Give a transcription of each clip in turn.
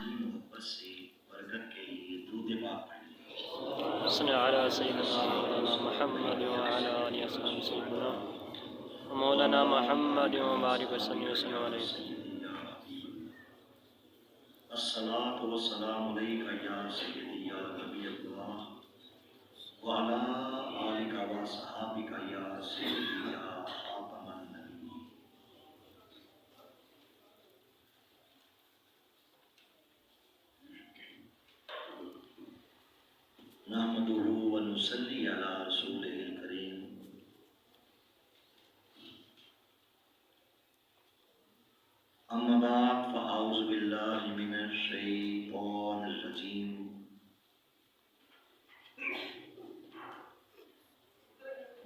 انسانی محبت سے برکت کے لیے درود پاک پڑھیں۔ صلی علی سیدنا مولانا محمد وعلی آلہ وصحبہ سیدنا مولانا محمد وبارک وسلم علیہ۔ الصلاۃ والسلام علیک یا سیدی یا نبی اللہ وعلی آلک و صحابک یا سیدی یا خاتم النبی۔ نحمدہ ونصلی علی رسولہ الکریم۔ اما بعد فاعوذ باللہ من الشیطان الرجیم۔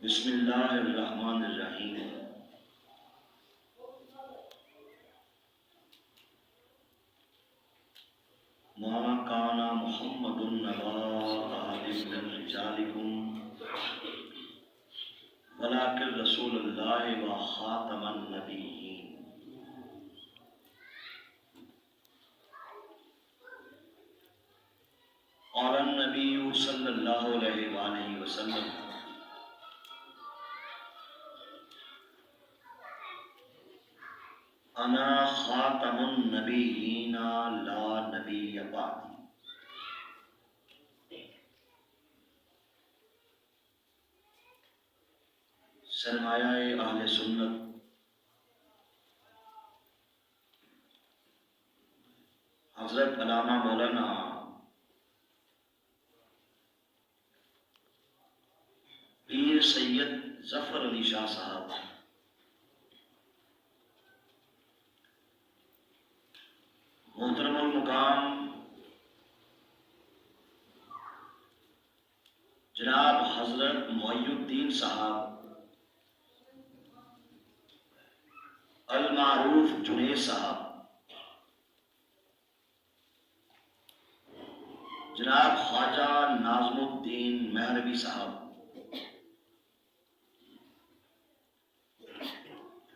بسم اللہ الرحمن الرحیم۔ ما کان محمد نبا احد من رجالکم ولکن رسول اللہ و خاتم النبیین۔ قال النبی صلی اللہ علیہ وآلہ وسلم انا خاتم النبیین لا نبی بعدی۔ سرمایہ اہل سنت حضرت علامہ مولانا پیر سید ظفر علی شاہ صاحب محترم المقام جناب حضرت محی الدین صاحب المعروف جنید صاحب، جناب خواجہ ناظم الدین مہروی صاحب،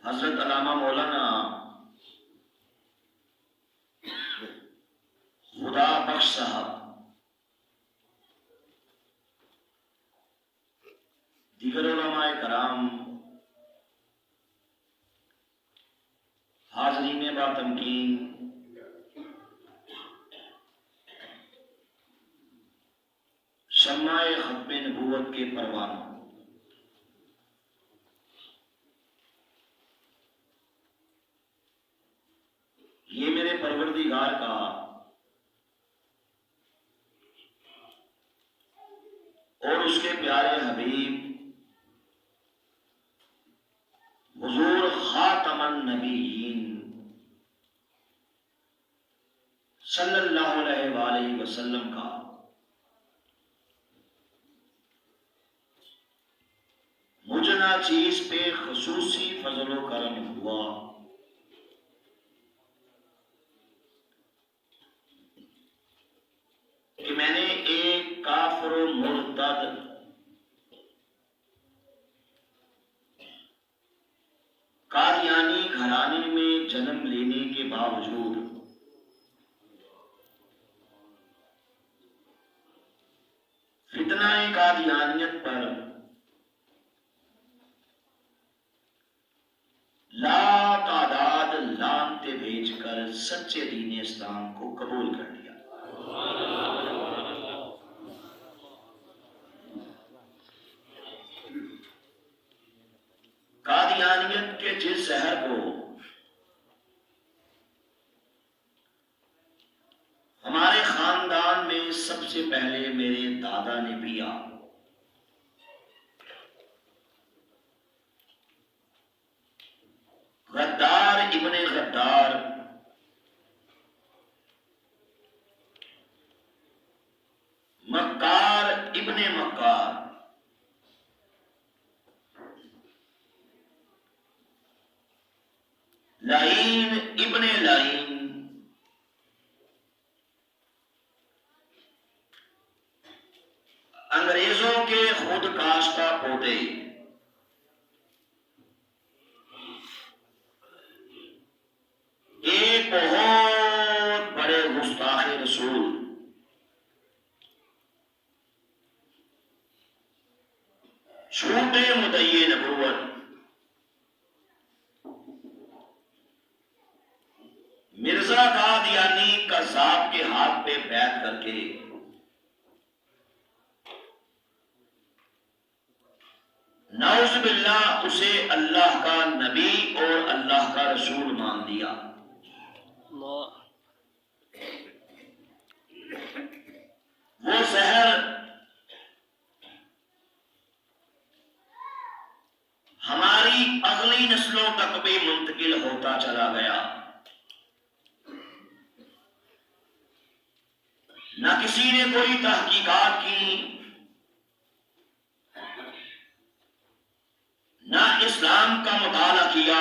حضرت علامہ مولانا خدا بخش صاحب، دیگر علماء کرام، حاضرین با تمکین، شمع ختم نبوت کے پروانوں، یہ میرے پروردگار کا اور اس کے پیارے حبیب حضور خاتم النبیین صلی اللہ علیہ وآلہ وسلم کا مجھے چیز پہ خصوصی فضل و کرم ہوا کہ میں نے ایک کافر و مرتد قادیانی گھرانے میں جنم لینے کے باوجود فتنہ قادیانیت پر لا تعداد لعنتیں بھیج کر سچے دین اسلام کو قبول کر لیا۔ قادیانیت کے جس زہر کو ہمارے خاندان میں سب سے پہلے میرے دادا نے پیا، غدار ابن غدار، مکار ابن مکار، لعین ابن لعین، انگریزوں کے خود کاشتہ پوتے، ایک بہت بڑے گستاخ چھوٹے مدعی نبوت مرزا قادیانی قذاب کے ہاتھ پہ بیعت کر کے نعوذ باللہ اسے اللہ کا نبی اور اللہ کا رسول مان دیا. وہ زہر ہماری اگلی نسلوں تک بھی منتقل ہوتا چلا گیا. نہ کسی نے کوئی تحقیقات کی، نہ اسلام کا مطالعہ کیا،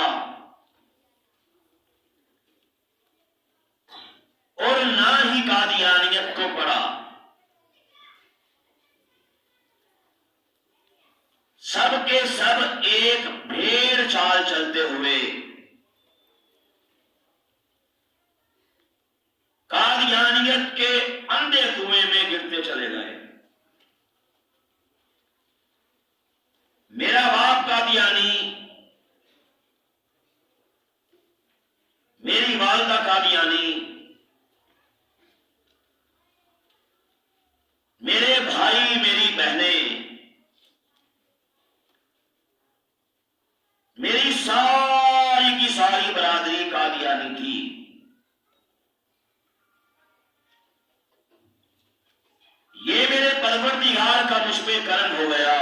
اور نہ ہی قادیانیت کو پڑھا. سب کے سب ایک بھیڑ چال چلتے ہوئے قادیانیت کے اندھے کنویں میں گرتے چلے گئے. میرا باپ قادیانی، میری والدہ قادیانی، میرے بھائی میری بہنیں، میری ساری کی ساری برادری قادیانی تھی. یہ میرے پروردگار کا مجھ پہ کرم ہو گیا.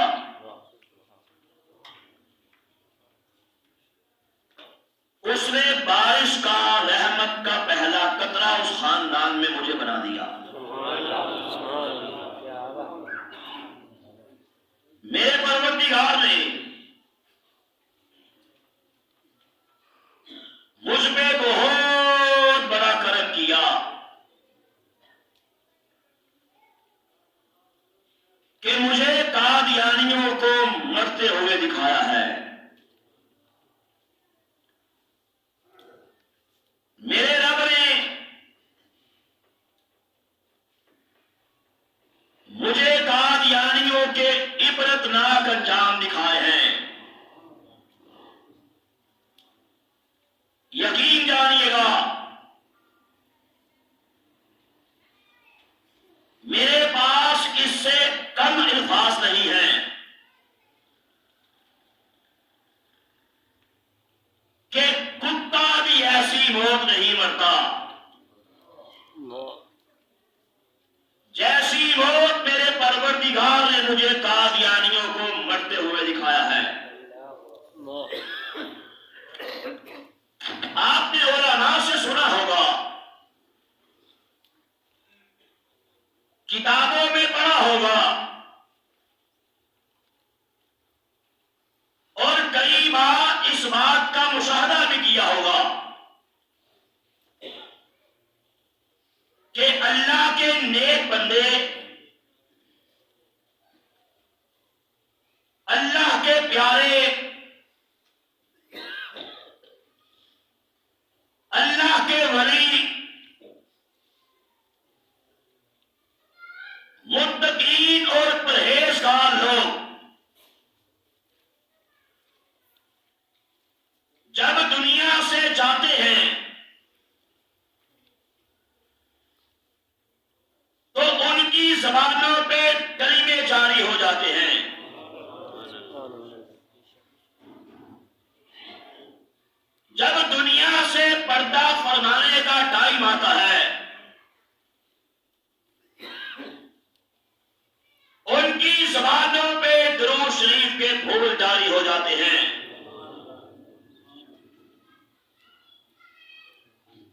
اس نے بارش کا، رحمت کا پہلا قطرہ اس خاندان میں مجھے بنا دیا. میرے پروردگار نے مجھ پہ بہت بڑا کرم کیا کہ مجھے قادیانیوں کو مرتے ہوئے دکھایا ہے. میرے رب نے مجھے قادیانیوں کے عبرتناک انجام دکھائے ہیں. یقین جانیے گا، میرے پاس اس سے کم الفاظ نہیں ہیں کہ کتا بھی ایسی موت نہیں مرتا جیسی موت میرے پروردگار نے مجھے قادیانیوں کو مرتے ہوئے دکھایا ہے. آپ نے علماء سے سنا ہوگا، کتابوں میں پڑھا ہوگا، اور کئی بار اس بات کا مشاہدہ بھی کیا ہوگا کہ اللہ کے نیک بندے، اللہ کے پیارے، اللہ کے ولی، متقین اور پرہیزگار لوگ جب دنیا سے جاتے ہیں تو ان کی زبانوں پہ کلمے جاری ہو جاتے ہیں. جب دنیا سے پردہ فرمانے کا ٹائم آتا ہے، ان کی زبانوں پہ درود شریف کے پھول جاری ہو جاتے ہیں.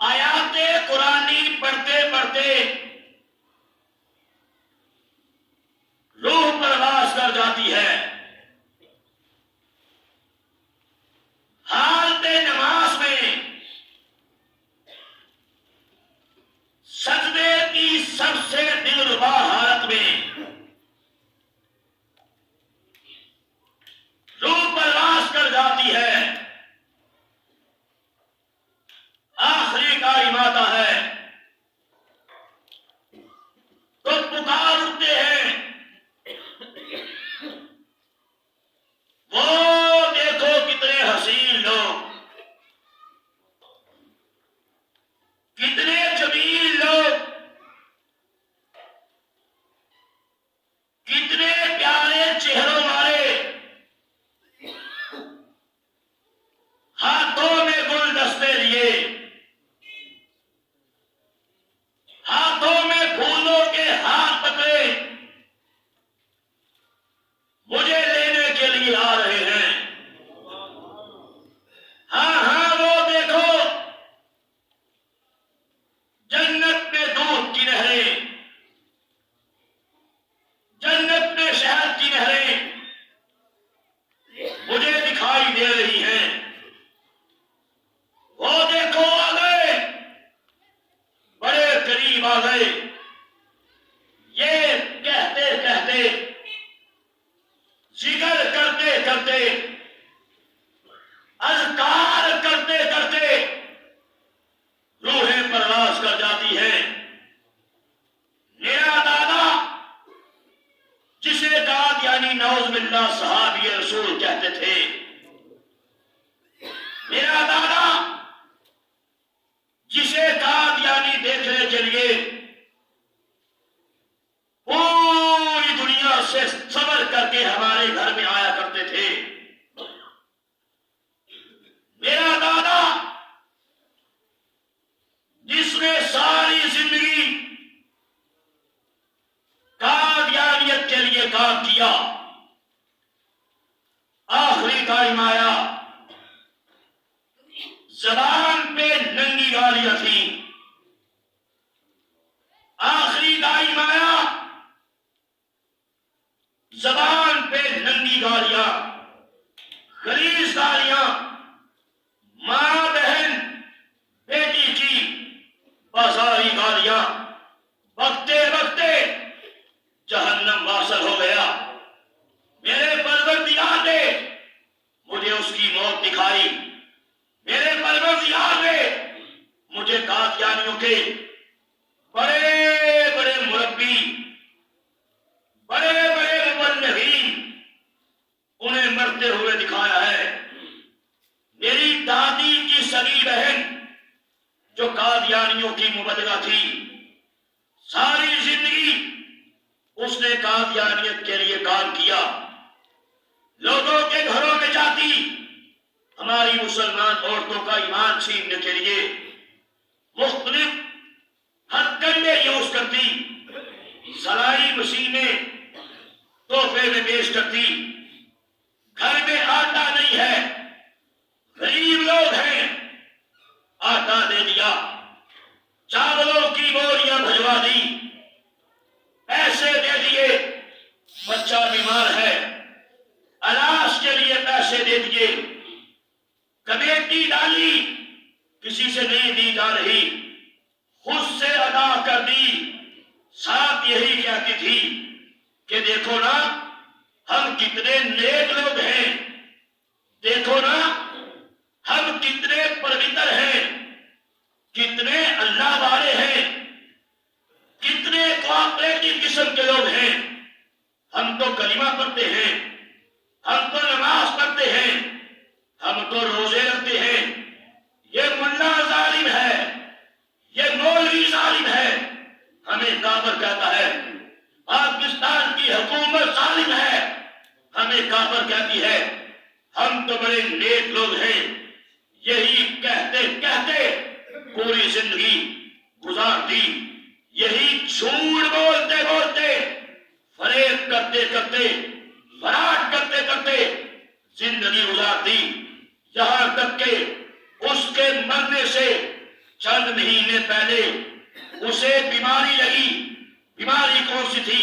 آیات قرآنی پڑھتے پڑھتے روح پرواز کر جاتی ہے. حالت نماز میں سجدے کی سب سے دلربا حالت میں روح پرواز کر جاتی ہے. آخری قائم آتا ہے تو پکار اٹھتے ہیں، قریب آ گئے. یہ کہتے کہتے، ذکر کرتے کرتے، اذکار کرتے کرتے روحیں پرواز کر جاتی ہیں. میرا دادا جسے قادیانی نعوذ باللہ صحابی رسول کہتے تھے، میرا دادا جسے قادیانی دیکھنے کے لیے پوری دنیا سے سفر کر کے ہمارے گھر میں آیا کرتے تھے، میرا دادا جس نے ساری زندگی قادیانیت کے لیے کام کیا، آخری ٹائم آیا، زبان پہ ننگی گالیاں تھیں، آخری ٹائم آیا، زبان پہ ننگی گالیاں، غلیظ گالیاں، ماں بہن بیٹی کی بازاری گالیاں، بکتے بکتے جہنم واصل ہو گیا. میرے پروردگار نے مجھے اس کی موت دکھائی. میرے پروردگار نے مجھے قادیانیوں کے بڑے بڑے مربی، بڑے بڑے مبلغین انہیں مرتے ہوئے دکھایا ہے. میری دادی کی سگی بہن جو قادیانیوں کی مبلغہ تھی، ساری زندگی اس نے قادیانیت کے لیے کام کیا. لوگوں کے گھروں میں جاتی، ہماری مسلمان عورتوں کا ایمان چھیننے کے لیے مختلف ہتھ کنڈے یوز کرتی، سلائی مشینیں تحفے میں پیش کرتی. گھر میں آٹا نہیں ہے، غریب لوگ ہیں، آٹا دے دیا، چاولوں کی بوریاں بھجوا دی، پیسے دے دیے، بچہ بیمار ہے علاج کے لیے پیسے دے دیے، کمیٹی ڈالی، کسی سے نہیں دی جا رہی، خود سے ادا کر دی. ساتھ یہی کہتی تھی کہ دیکھو نا ہم کتنے نیک لوگ ہیں، دیکھو نا ہم کتنے پوتر ہیں، کتنے اللہ والے ہیں، کتنے کوآپریٹو قسم کے لوگ ہیں. ہم تو کلمہ پڑھتے ہیں، ہم تو نماز پڑھتے ہیں، ہم تو روزے رکھتے ہیں. یہ ملا ظالم ہے، یہ مولوی ظالم ہے، ہمیں کافر کہتا ہے. پاکستان کی حکومت ظالم ہے، ہمیں کافر کہتی ہے. ہم تو بڑے نیک لوگ ہیں. یہی کہتے کہتے پوری زندگی گزار دی. یہی جھوٹ بولتے بولتے، فریب کرتے کرتے، فراڈ کرتے کرتے زندگی گزار دی. یہاں تک کہ اس کے مرنے سے چند مہینے پہلے اسے بیماری لگی. بیماری کون سی تھی؟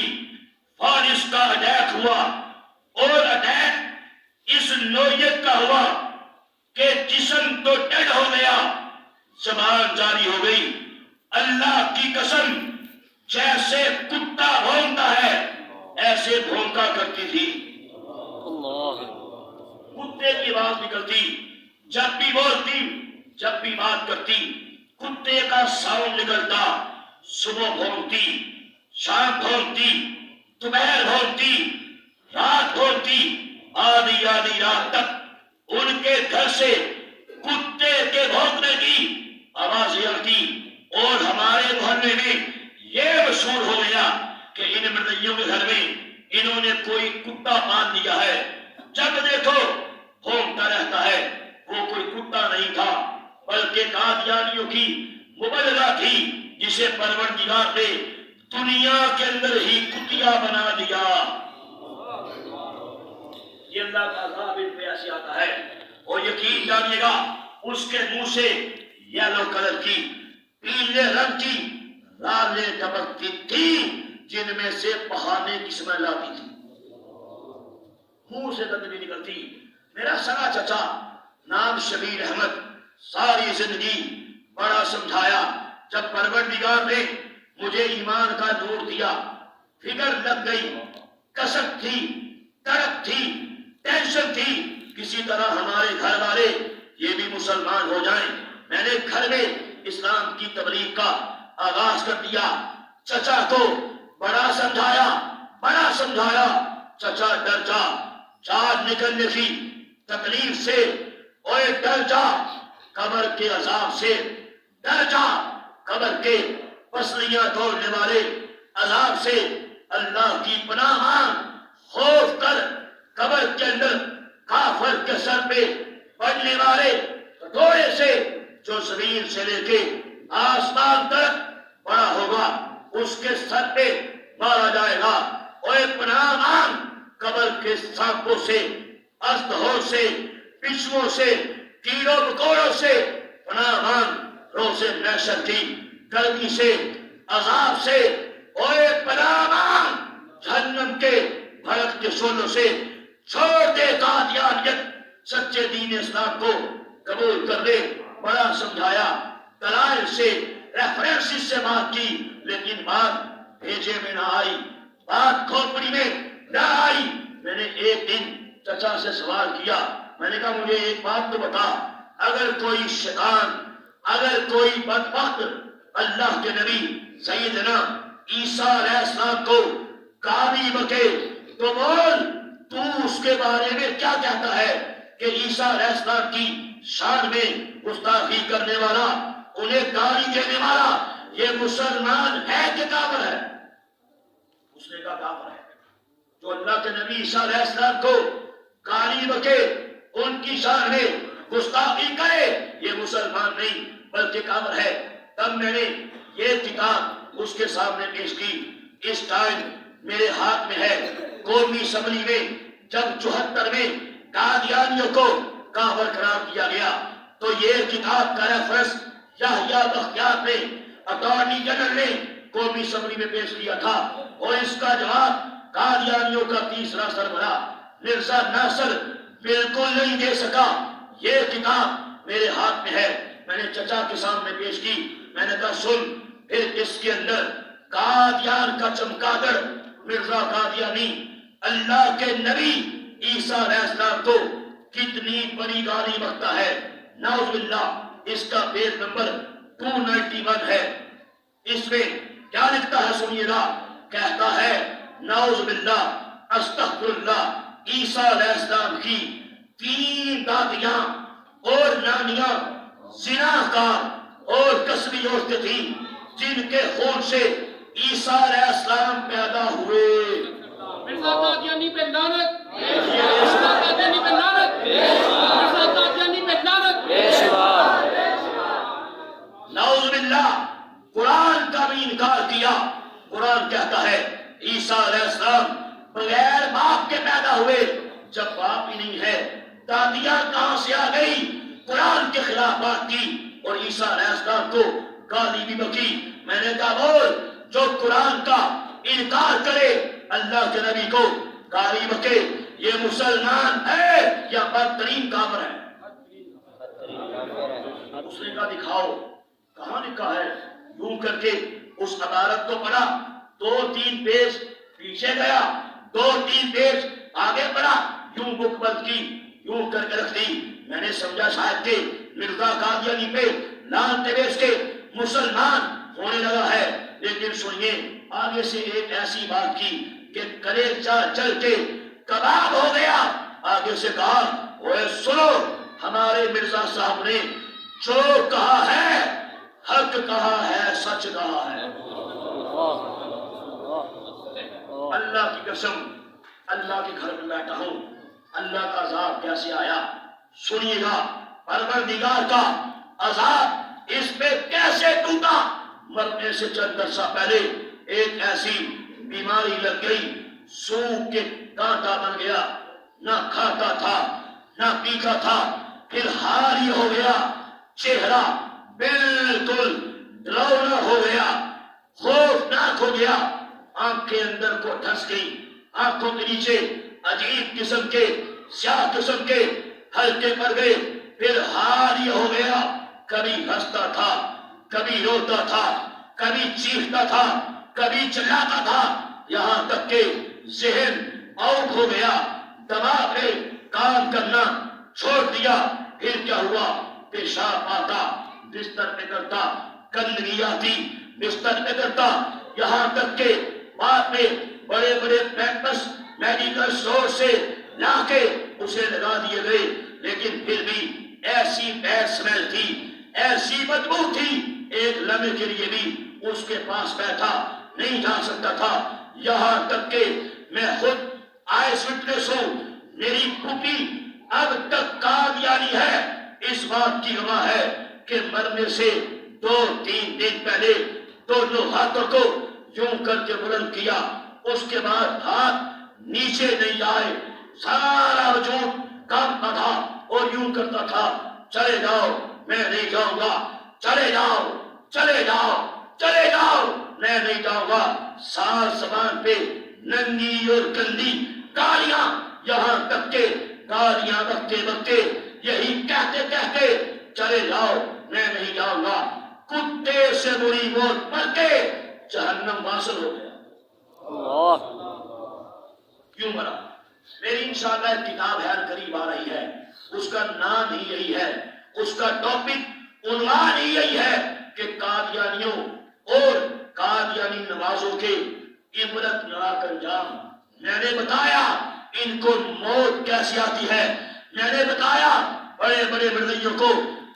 فالس کا اٹیک ہوا، اور اٹیک اس نوعیت کا ہوا کہ جسم تو ڈیڈ ہو گیا، زبان جاری ہو گئی. اللہ کی قسم، جیسے کتا بھونکتا ہے ایسے بھونکا کرتی تھی. کتے کی آواز نکلتی، جب بھی بولتی، جب بھی بات کرتی کتے کا ساؤنڈ نکلتا. صبح بھونکتی، شام بھونکتی، دوپہر بھونکتی، رات بھونکتی. آدھی آدھی رات تک ان کے گھر سے کتے کے بھونکنے کی آوازیں آتی. اور ہمارے محلے میں یہ مشہور ہو گیا کہ ان مردیوں کے گھر میں انہوں نے کوئی کتا باندھ دیا ہے. جب دیکھو بھونکتا رہتا ہے. وہ کوئی کتا نہیں تھا بلکہ قادیانیوں کی مبلغہ تھی جسے پروردگار نے دنیا کے اندر ہی کتیا بنا دیا. یہ اللہ کا عذاب ان پہ ایسے آتا ہے. اور یقین جانیے گا اس کے منہ سے یلو کلر کی، پیلے رنگ کی لالیں ٹپکتی تھی جن میں سے بہانے کی اسمیل آتی تھی. منہ سے گندگی نکلتی. میرا سگا چچا نام شبیر احمد ساری زندگی بڑا سمجھایا. جب پروردگار نے مجھے ایمان کا نور دیا، فکر لگ گئی، کسک تھی، تڑپ تھی، ٹینشن تھی، کسی طرح ہمارے گھر والے یہ بھی مسلمان ہو جائیں۔ میں نے گھر میں اسلام کی تبلیغ کا آغاز کر دیا، چچا کو بڑا سمجھایا، بڑا سمجھایا، چچا ڈر جا، جان نکلنے کی تکلیف سے، اوے ڈر جا قبر کے عذاب سے، ڈر جا قبر کے پسلیاں توڑنے والے عذاب سے، اللہ کی پناہ مانگ، خوف کر قبر کے اندر کافر کے سر پہ پڑنے والے کٹورے سے جو زمین سے لے کے آسمان تک بڑا ہوگا اس کے سر پہ مارا جائے گا۔ اوے پناہ مانگ قبر کے سانپوں سے، اژدہوں سے، بچھوؤں سے، کیڑوں مکوڑوں سے، پناہ مانگ روز محشر کی گرمی سے، عذاب سے، اوے پناہ مانگ جہنم کے بھڑکتے شعلوں سے۔ چھوڑ دے قادیانیت، سچے دین اسلام کو قبول کر لے۔ بڑا سمجھایا، دلائل سے، ریفرنسز سے بات کی، لیکن بات بھیجے میں نہ آئی، بات کھوپڑی میں نہ آئی۔ میں نے ایک دن چچا سے سوال کیا، میں نے کہا مجھے ایک بات تو بتا، اگر کوئی شیطان، اگر کوئی بدبخت اللہ کے نبی سیدنا عیسیٰ علیہ السلام کو گالی بکے تو بول تو اس کے بارے میں کیا کہتا ہے کہ عیسیٰ علیہ السلام کی شان میں گستاخی کرنے والا، انہیں گالی دینے والا یہ مسلمان ہے کہ کافر ہے؟ اس نے کہا کافر ہے۔ جو اللہ کے نبی عیسیٰ علیہ السلام کو گالی بکے، ان کی شان میں گستاخی کرے، یہ مسلمان نہیں بلکہ کافر ہے۔ تب میں نے یہ کتاب اس کے سامنے پیش کی۔ اس ٹائم میرے ہاتھ میں ہے، قومی اسمبلی میں جب 74 میں قادیانیوں کو کافر قرار دیا گیا تو یہ کتاب کا ریفرنس یحییٰ بختیار نے، اٹارنی جنرل نے قومی اسمبلی میں پیش کیا تھا، اور اس کا جواب قادیانیوں کا تیسرا سربراہ مرزا ناصر بالکل نہیں دے سکا۔ یہ کتاب میرے ہاتھ میں ہے، میں نے چچا کے سامنے پیش کی۔ میں نے کہا سن، پھر اس کے اندر قادیان کا چمگادڑ مرزا قادیانی اللہ کے نبی عیسیٰ علیہ السلام کو کتنی بڑی گالی بکتا ہے، نعوذ باللہ۔ اس کا پیج نمبر 291 ہے۔ اس میں کیا لکھتا ہے سنیے گا، کہتا ہے نعوذ باللہ، استغفر اللہ، عیسیٰ علیہ السلام کی 3 دادیاں اور نانیاں زناکار اور کسبی عورتیں تھیں جن کے خون سے عیسیٰ علیہ السلام پیدا ہوئے۔ مرزا قادیانی پہ لعنت، مرزا قادیانی پہ لعنت، مرزا قادیانی پہ لعنت۔ نعوذ باللہ، قرآن کا بھی انکار کیا۔ قرآن کہتا ہے عیسیٰ علیہ السلام بغیر باپ کے پیدا ہوئے، جب باپ ہی نہیں ہے دادیاں کہاں سے آ گئی؟ قرآن کے خلاف بات کی اور عیسیٰ علیہ السلام کو گالی بھی بکی۔ میں نے کہا بول، جو قرآن کا انکار کرے، اللہ کے نبی کو گالی بکے، یہ مسلمان ہے یا بدترین کافر ہے؟ اس نے کہا دکھاؤ، کہاں لکھا ہے؟ یوں کر کے اس عبارت کو پڑھا، 2-3 پیج پیچھے گیا، 2-3 پیج آگے پڑھا، یوں بک بند کی، یوں کر کے رکھ دی۔ میں نے سمجھا شاید کہ مرزا قادیانی پہ لعنت بیچ کے مسلمان ہونے لگا ہے، لیکن سنیے آگے سے ایک ایسی بات کی کہ کلیجہ جل کے کباب ہو گیا۔ آگے سے کہا اوے سنو، ہمارے مرزا صاحب نے جو کہا ہے حق کہا ہے، سچ کہا ہے۔ اللہ کی قسم، اللہ کے گھر میں بیٹھا ہوں، اللہ کا عذاب کیسے آیا سنیے گا، پروردگار کا عذاب اس پہ کیسے ٹوٹا۔ مرنے سے چند عرصہ پہلے ایک ایسی بیماری لگ گئی، سوکھ کے کانٹا بن گیا، نہ کھاتا تھا نہ پیتا تھا، پھر حال ہی ہو گیا، چہرہ بالکل ڈراؤنا ہو گیا، خوفناک ہو گیا، آنکھیں اندر کو دھس گئی، آنکھوں کے نیچے عجیب قسم کے سیاہ قسم کے ہلکے پڑ گئے، پھر حال ہی ہو گیا، کبھی ہنستا تھا کبھی روتا تھا، کبھی چیختا تھا، کبھی چلاتا تھا، یہاں تک کہ ذہن آؤٹ ہو گیا، دماغ نے کام کرنا چھوڑ دیا۔ پھر کیا ہوا؟ پیشاب آتا، بستر پہ کرتا، گندگی آتی، بستر پہ کرتا، یہاں تک کہ بعد میں بڑے بڑے پیمپس میڈیکل اسٹور سے لا کے اسے لگا دیے گئے، لیکن پھر بھی ایسی بیڈ سمیل تھی، ایسی بدبو تھی، ایک لمحے کے لیے بھی اس کے پاس بیٹھا نہیں جا سکتا تھا۔ یہاں تک کہ میں خود آئس وٹنس ہوں، میری پھوپھی اب تک قادیانی ہے، اس بات کی گواہ ہے کہ مرنے سے 2-3 دن پہلے دونوں ہاتھوں کو یوں کر کے بلند کیا، اس کے بعد ہاتھ نیچے نہیں آئے، سارا وجود کانپتا تھا اور یوں کرتا تھا، چلے جاؤ میں نہیں جاؤں گا، چلے جاؤ چلے جاؤ چلے جاؤ میں نہیں جاؤں گا۔ سار زبان پہ ننگی اور گندی گالیاں، یہاں تک کہ گالیاں بکتے بکتے یہی کہتے کہتے چلے جاؤ میں نہیں جاؤں گا، کتے سے بری موت مر کے جہنم واصل ہو گیا۔ اللہ کیوں مرا؟ میری انشاءاللہ ایک کتاب ہے قریب آ رہی ہے، اس کا نام ہی یہی ہے، اس کا ٹاپک عنوان ہی یہی ہے کہ قادیانیوں اور قادیانی نمازوں کے عبرت ناک انجام۔ میں نے بتایا ان کو موت کیسے آتی ہے، میں نے بتایا بڑے بڑے مردیوں کو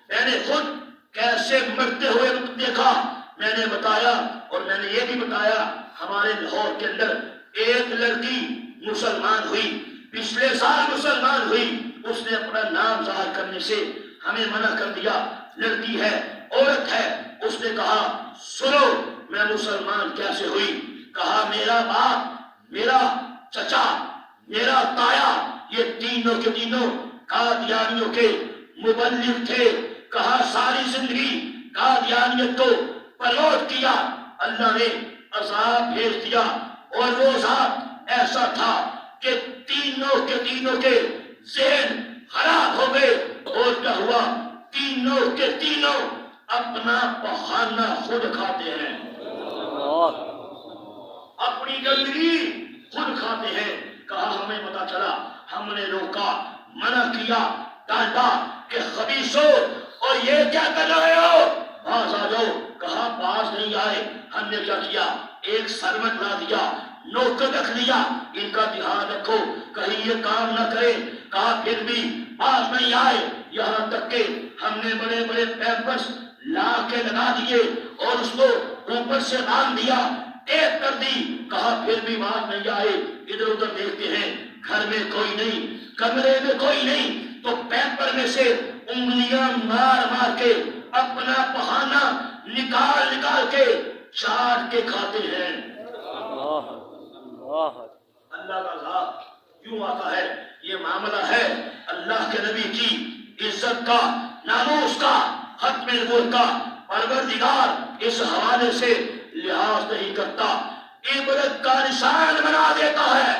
میں نے خود کیسے مرتے ہوئے دیکھا، میں نے بتایا، اور میں نے یہ بھی بتایا ہمارے لاہور کے اندر ایک لڑکی مسلمان ہوئی، پچھلے سال مسلمان ہوئی، اس نے اپنا نام ظاہر کرنے سے ہمیں منع کر دیا، لڑکی ہے، عورت ہے، اس نے کہا سنو میں مسلمان کیسے ہوئی، کہا میرا باپ، میرا چچا، میرا تایا، یہ تینوں کے تینوں قادیانیوں کے مبلغ تھے، کہا ساری زندگی قادیانیت کو پروموٹ کیا، اللہ نے عذاب بھیج دیا، اور وہ عذاب ایسا تھا کہ تینوں کے ذہن خراب ہو گئے، اور کیا ہوا؟ تینوں کے تینوں اپنا بہانہ خود کھاتے ہیں، اللہ اپنی گندگی خود کھاتے ہیں۔ کہا ہمیں پتا چلا، ہم نے روکا، منع کیا، ڈانٹا کہ خبیثو اور یہ کیا کر رہے ہو، باز آ جاؤ، کہا باز نہیں آئے۔ ہم نے کیا کیا؟ ایک سرمٹ لا دیا، نوکر رکھ لیا، ان کا دھیان رکھو کہیں یہ کام نہ کرے، کہا پھر بھی باز نہیں آئے، یہاں تک کہ ہم نے بڑے بڑے پیمپرس لا کے لگا دیے اور اس کو اوپر سے باندھ دیا، ٹیپ کر دی، کہا پھر بھی باز نہیں آئے۔ ادھر ادھر دیکھتے ہیں، گھر میں کوئی نہیں، کمرے میں کوئی نہیں، تو پیپر میں سے انگلیاں مار مار کے اپنا بہانہ نکال نکال کے چاٹ کے کھاتے ہیں۔ اللہ اللہ اللہ کا عذاب یوں آتا ہے، یہ معاملہ ہے اللہ کے نبی کی عزت کا، ناموس کا، ختم نبوت کا۔ پروردگار اس حوالے سے لحاظ نہیں کرتا، عبرت کا نشان بنا دیتا ہے۔